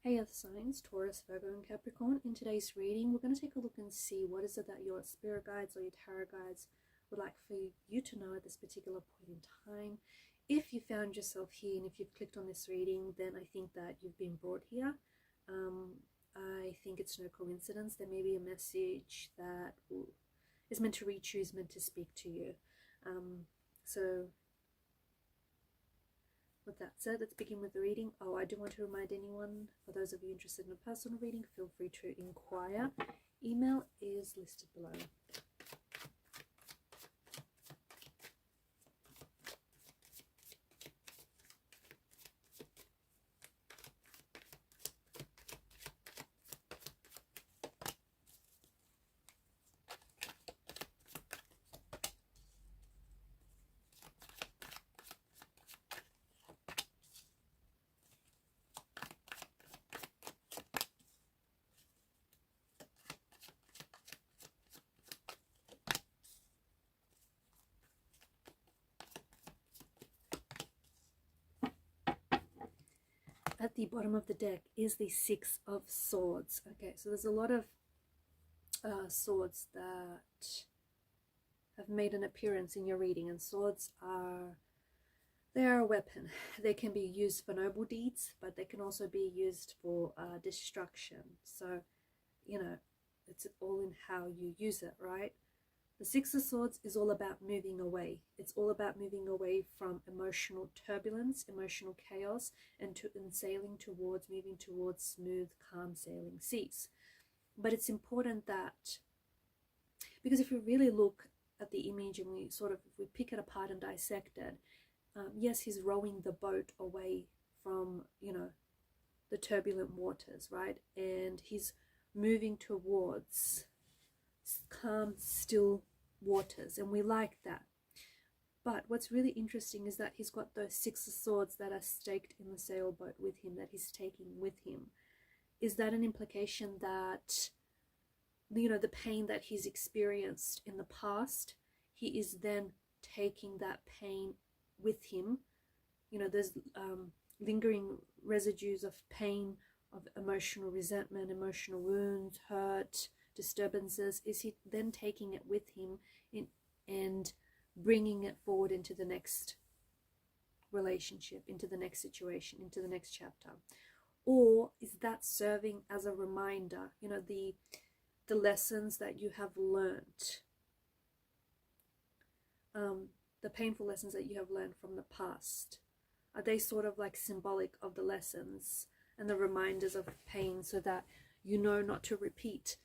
Hey Earth signs, Taurus, Virgo and Capricorn. In today's reading, we're going to take a look and see what is it that your spirit guides or your tarot guides would like for you to know at this particular point in time. If you found yourself here and if you've clicked on this reading, then I think that you've been brought here. I think it's no coincidence. There may be a message that is meant to reach you, is meant to speak to you. So with that said, let's begin with the reading. Oh, I do want to remind anyone, for those of you interested in a personal reading, feel free to inquire. Email is listed below. At the bottom of the deck is the Six of Swords. Okay, so there's a lot of swords that have made an appearance in your reading, and swords they are a weapon. They can be used for noble deeds, but they can also be used for destruction. So, you know, it's all in how you use it, right? The Six of Swords is all about moving away. It's all about moving away from emotional turbulence, emotional chaos, and sailing towards, moving towards smooth, calm sailing seas. But it's important that, because if we really look at the image and we pick it apart and dissect it, yes, he's rowing the boat away from, the turbulent waters, right? And he's moving towards calm, still waters, and we like that. But what's really interesting is that he's got those Six of Swords that are staked in the sailboat with him, that he's taking with him. Is that an implication that, the pain that he's experienced in the past, he is then taking that pain with him? There's lingering residues of pain, of emotional resentment, emotional wounds, hurt, disturbances. Is he then taking it with him and bringing it forward into the next relationship, into the next situation, into the next chapter? Or is that serving as a reminder, the lessons that you have learned, the painful lessons that you have learned from the past? Are they sort of like symbolic of the lessons and the reminders of pain, so that you know not to repeat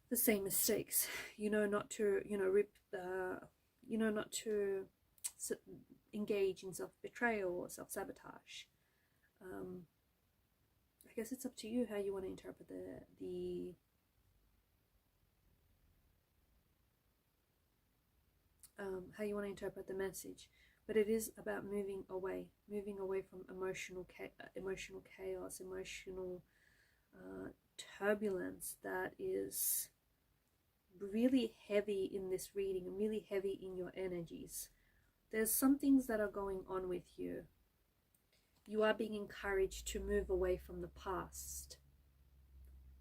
the same mistakes, not to not to engage in self-betrayal or self-sabotage? I guess it's up to you how you want to interpret how you want to interpret the message. But it is about moving away from emotional chaos, emotional turbulence that is really heavy in this reading and really heavy in your energies. There's some things that are going on with you. You are being encouraged to move away from the past.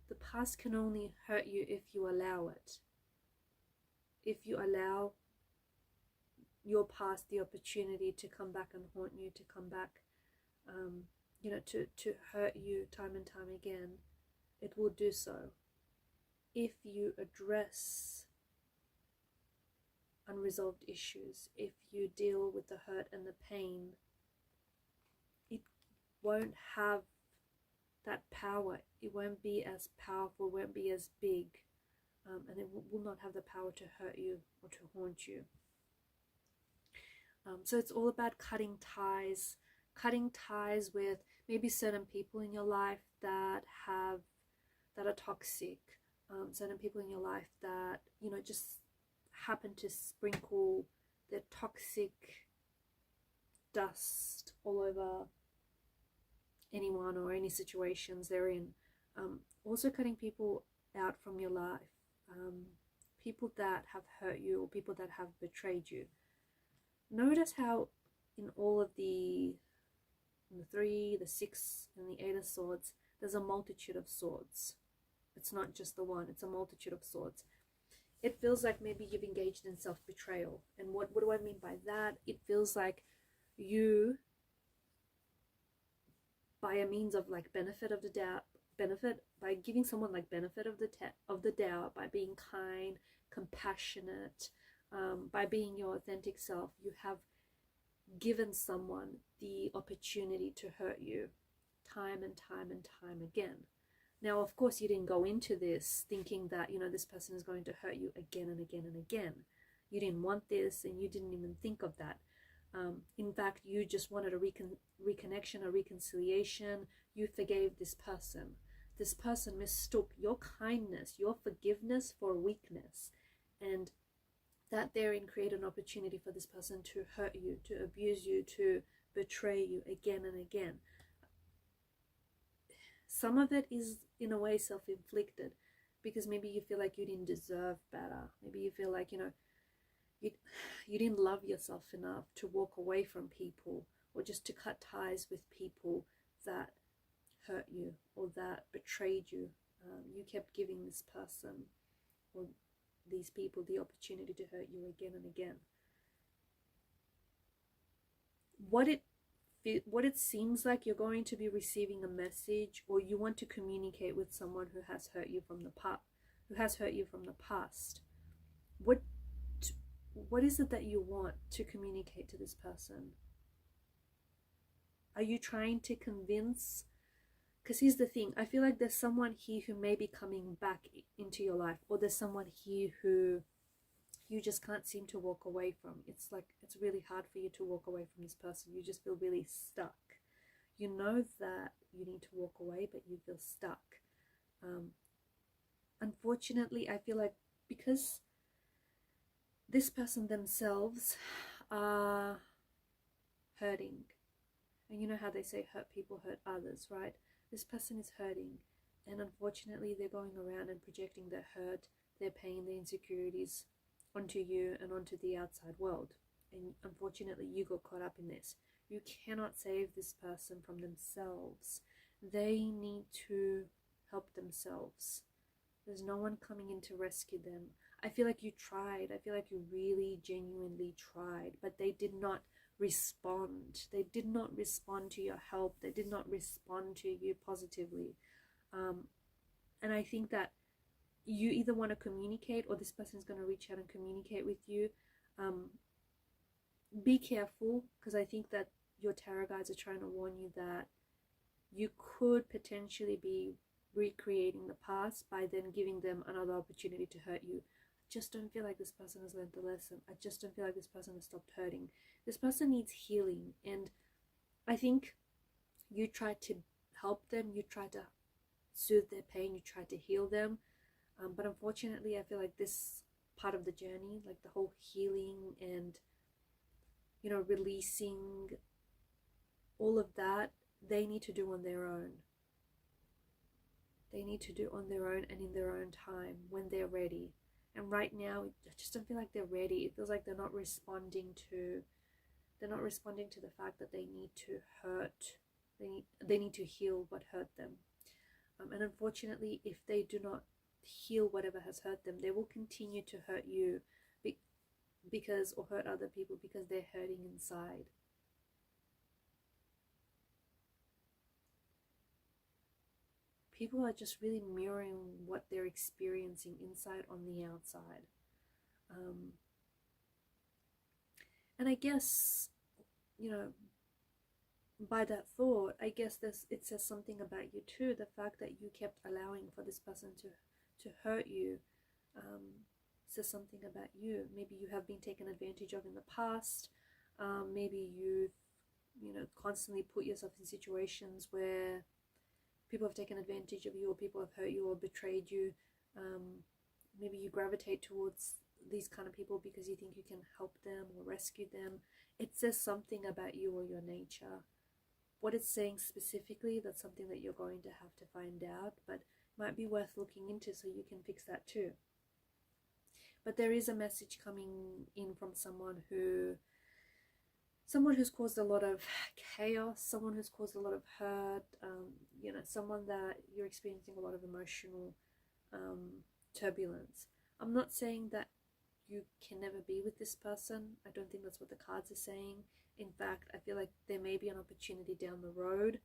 The past can only hurt you if you allow it. If you allow your past the opportunity to come back and haunt you, to come back, to hurt you time and time again, it will do so. If you address unresolved issues, if you deal with the hurt and the pain, it won't have that power. It won't be as powerful, it won't be as big, and it will not have the power to hurt you or to haunt you. So it's all about cutting ties with maybe certain people in your life that are toxic, certain people in your life that, just happen to sprinkle their toxic dust all over anyone or any situations they're in. Also cutting people out from your life, people that have hurt you or people that have betrayed you. Notice how in all of the 3, the 6, and the 8 of Swords, there's a multitude of swords. It's not just the one, it's a multitude of swords. It feels like maybe you've engaged in self-betrayal. And what do I mean by that? It feels like you, by a means of like benefit of the doubt, by giving someone like benefit of the doubt, by being kind, compassionate, by being your authentic self, you have given someone the opportunity to hurt you time and time and time again. Now, of course, you didn't go into this thinking that, you know, this person is going to hurt you again and again and again. You didn't want this, and you didn't even think of that. In fact, you just wanted a reconnection, a reconciliation. You forgave this person. This person mistook your kindness, your forgiveness for weakness, and that therein created an opportunity for this person to hurt you, to abuse you, to betray you again and again. Some of it is in a way self-inflicted, because maybe you feel like you didn't deserve better. Maybe you feel like, you know, you didn't love yourself enough to walk away from people, or just to cut ties with people that hurt you or that betrayed you. You kept giving this person or these people the opportunity to hurt you again and again. What it seems like, you're going to be receiving a message, or you want to communicate with someone who has hurt you from the past. What is it that you want to communicate to this person? Are you trying to convince? Because here's the thing, I feel like there's someone here who may be coming back into your life, or there's someone here who you just can't seem to walk away from. It's like it's really hard for you to walk away from this person. You just feel really stuck. You know that you need to walk away, but you feel stuck. Unfortunately, I feel like because this person themselves are hurting, and you know how they say hurt people hurt others, right? This person is hurting, and unfortunately they're going around and projecting their hurt, their pain, their insecurities onto you and onto the outside world. And unfortunately you got caught up in this. You cannot save this person from themselves. They need to help themselves. There's no one coming in to rescue them. I feel like you tried. I feel like you really genuinely tried, but they did not respond. They did not respond to your help. They did not respond to you positively. And I think that you either want to communicate, or this person is going to reach out and communicate with you. Be careful, because I think that your tarot guides are trying to warn you that you could potentially be recreating the past by then giving them another opportunity to hurt you. I just don't feel like this person has learned the lesson. I just don't feel like this person has stopped hurting. This person needs healing, and I think you tried to help them, you tried to soothe their pain, you tried to heal them, but unfortunately I feel like this part of the journey, like the whole healing and, you know, releasing all of that, they need to do on their own. They need to do on their own and in their own time, when they're ready. And right now I just don't feel like they're ready. It feels like they're not responding to the fact that they need to hurt. They need to heal what hurt them. And unfortunately, if they do not heal whatever has hurt them, they will continue to hurt you because, or hurt other people because they're hurting inside. People are just really mirroring what they're experiencing inside on the outside. And I guess, you know, by that thought, I guess it says something about you too. The fact that you kept allowing for this person to hurt you says something about you. Maybe you have been taken advantage of in the past. Maybe you've, you know, constantly put yourself in situations where people have taken advantage of you, or people have hurt you or betrayed you. Maybe you gravitate towards these kind of people because you think you can help them or rescue them. It says something about you or your nature. What it's saying specifically, that's something that you're going to have to find out, but might be worth looking into so you can fix that too. But there is a message coming in from someone who someone who's caused a lot of chaos, someone who's caused a lot of hurt, you know, someone that you're experiencing a lot of emotional turbulence. I'm not saying that you can never be with this person. I don't think that's what the cards are saying. In fact, I feel like there may be an opportunity down the road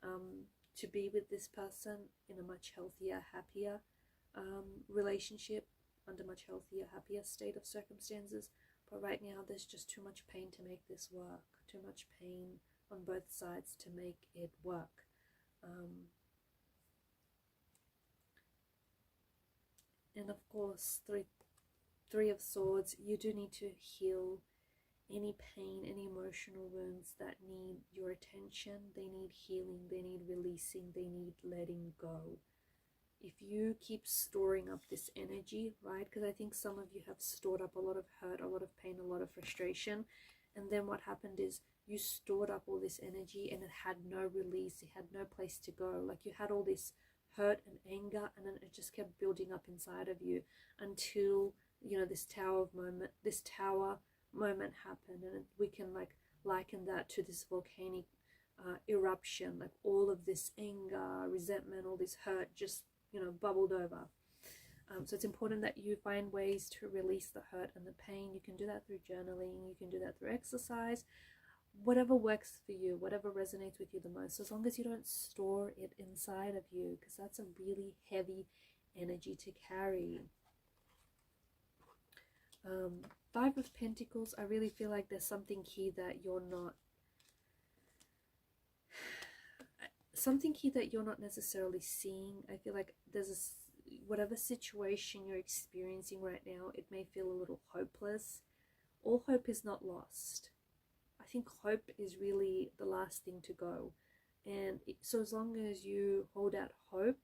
to be with this person in a much healthier, happier relationship, under much healthier, happier state of circumstances. But right now there's just too much pain to make this work, too much pain on both sides to make it work. And of course, three of swords, you do need to heal any pain, any emotional wounds that need your attention. They need healing, they need releasing, they need letting go. If you keep storing up this energy, right, because I think some of you have stored up a lot of hurt, a lot of pain, a lot of frustration, and then what happened is you stored up all this energy and it had no release, it had no place to go. Like you had all this hurt and anger, and then it just kept building up inside of you until, you know, this tower moment happened. And we can like liken that to this volcanic eruption, like all of this anger, resentment, all this hurt just, you know, bubbled over. So it's important that you find ways to release the hurt and the pain. You can do that through journaling, you can do that through exercise, whatever works for you, whatever resonates with you the most, as long as you don't store it inside of you, because that's a really heavy energy to carry. Five of Pentacles, I really feel like there's something here that you're not necessarily seeing. I feel like there's whatever situation you're experiencing right now, it may feel a little hopeless. All hope is not lost. I think hope is really the last thing to go. And so as long as you hold out hope,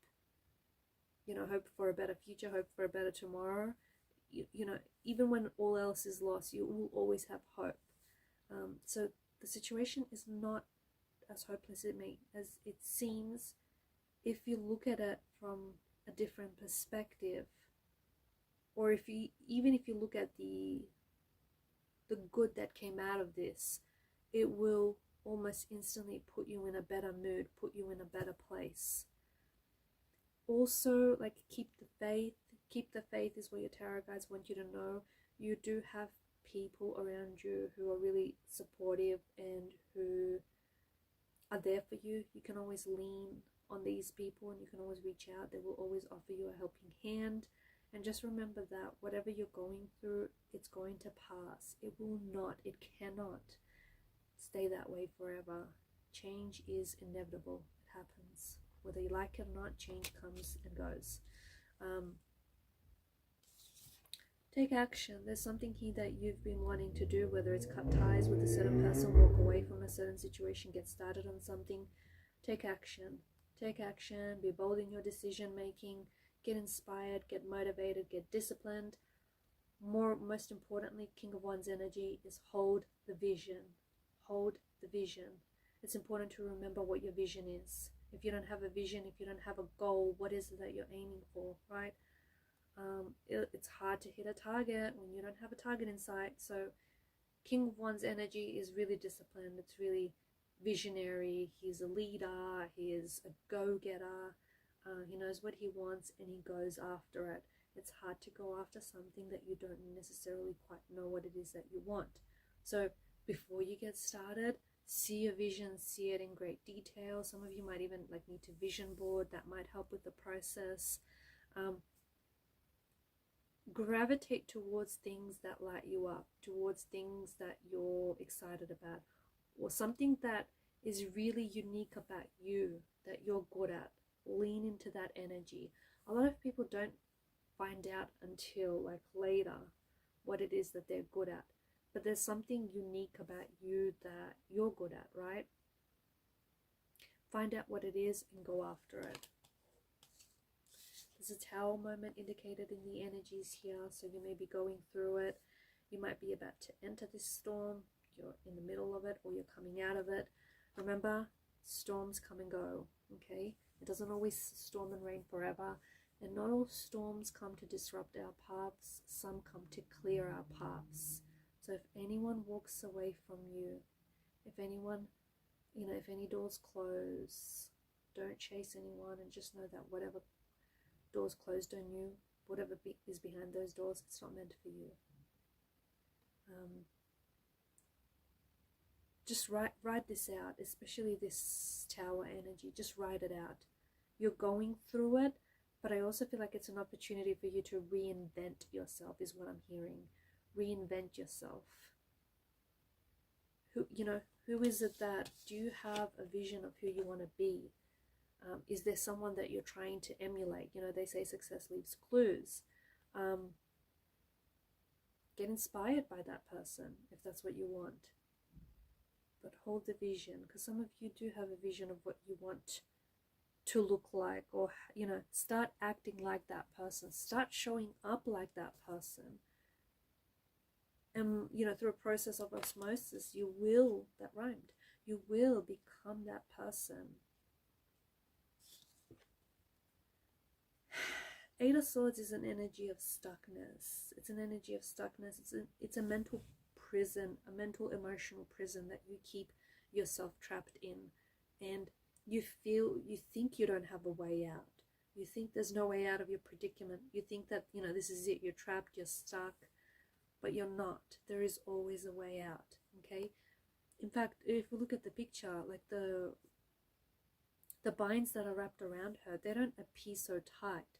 you know, hope for a better future, hope for a better tomorrow, you know, even when all else is lost, you will always have hope. So the situation is not as hopeless as it seems if you look at it from a different perspective, or even if you look at the good that came out of this, it will almost instantly put you in a better mood, put you in a better place. Also, like, keep the faith. Keep the faith is what your tarot guides want you to know. You do have people around you who are really supportive and who are there for you. You can always lean on these people and you can always reach out. They will always offer you a helping hand. And just remember that whatever you're going through, it's going to pass. It will not, it cannot stay that way forever. Change is inevitable. It happens. Whether you like it or not, change comes and goes. Take action. There's something here that you've been wanting to do, whether it's cut ties with a certain person, walk away from a certain situation, get started on something. Take action. Take action. Be bold in your decision making. Get inspired, get motivated, get disciplined. Most importantly, King of Wands energy is hold the vision. Hold the vision. It's important to remember what your vision is. If you don't have a vision, if you don't have a goal, what is it that you're aiming for, right? It's hard to hit a target when you don't have a target in sight. So King of Wands energy is really disciplined. It's really visionary. He's a leader. He is a go-getter. He knows what he wants and he goes after it. It's hard to go after something that you don't necessarily quite know what it is that you want. So before you get started, see your vision, see it in great detail. Some of you might even need to vision board. That might help with the process. Gravitate towards things that light you up, towards things that you're excited about, or something that is really unique about you that you're good at. Lean into that energy. A lot of people don't find out until later what it is that they're good at, but there's something unique about you that you're good at, right? Find out what it is and go after it. There's a tower moment indicated in the energies here, so you may be going through it. You might be about to enter this storm. You're in the middle of it or you're coming out of it. Remember, storms come and go, okay? It doesn't always storm and rain forever, and not all storms come to disrupt our paths. Some come to clear our paths. So if anyone walks away from you, If anyone, you know, if any doors close, don't chase anyone, and just know that whatever doors closed on you, whatever is behind those doors, it's not meant for you. Just ride this out, especially this Tower energy. Just ride it out. You're going through it, but I also feel like it's an opportunity for you to reinvent yourself, is what I'm hearing. Reinvent yourself. Who is it that, do you have a vision of who you want to be? Is there someone that you're trying to emulate? You know, they say success leaves clues. Get inspired by that person if that's what you want. But hold the vision, because some of you do have a vision of what you want to look like, or, you know, start acting like that person. Start showing up like that person. And, you know, through a process of osmosis, you will, that rhymed, you will become that person. Eight of Swords is an energy of stuckness. It's an energy of stuckness. It's a mental prison, a mental emotional prison that you keep yourself trapped in. And you think you don't have a way out. You think there's no way out of your predicament. You think that, you know, this is it. You're trapped, you're stuck. But you're not. There is always a way out. Okay? In fact, if we look at the picture, like the binds that are wrapped around her, they don't appear so tight.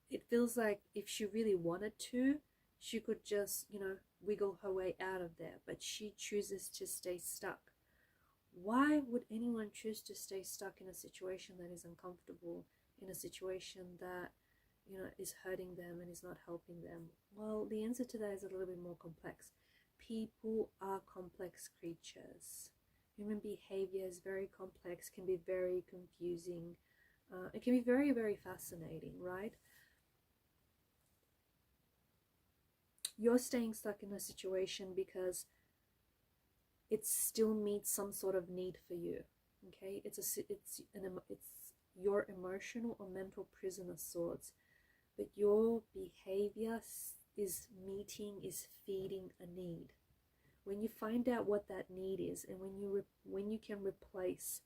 It feels like if she really wanted to, she could just, you know, wiggle her way out of there. But she chooses to stay stuck. Why would anyone choose to stay stuck in a situation that is uncomfortable, in a situation that, you know, is hurting them and is not helping them? Well, the answer to that is a little bit more complex. People are complex creatures. Human behavior is very complex, can be very confusing. It can be very, very fascinating, right? You're staying stuck in a situation because it still meets some sort of need for you. Okay, it's your emotional or mental prison of sorts, but your behavior is feeding a need. When you find out what that need is, and when you can replace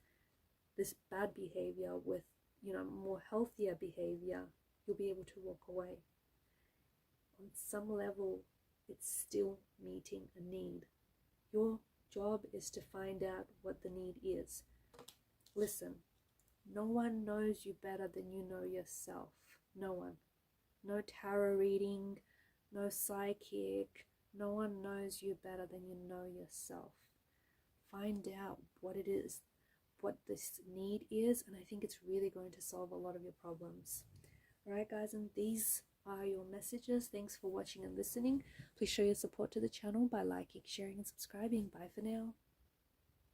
this bad behavior with, you know, more healthier behavior, you'll be able to walk away. On some level, it's still meeting a need. Your job is to find out what the need is. Listen, no one knows you better than you know yourself. No one. No tarot reading, no psychic. No one knows you better than you know yourself. Find out what it is, what this need is, and I think it's really going to solve a lot of your problems. Alright guys, and these are your messages. Thanks for watching and listening. Please show your support to the channel by liking, sharing and subscribing. Bye for now.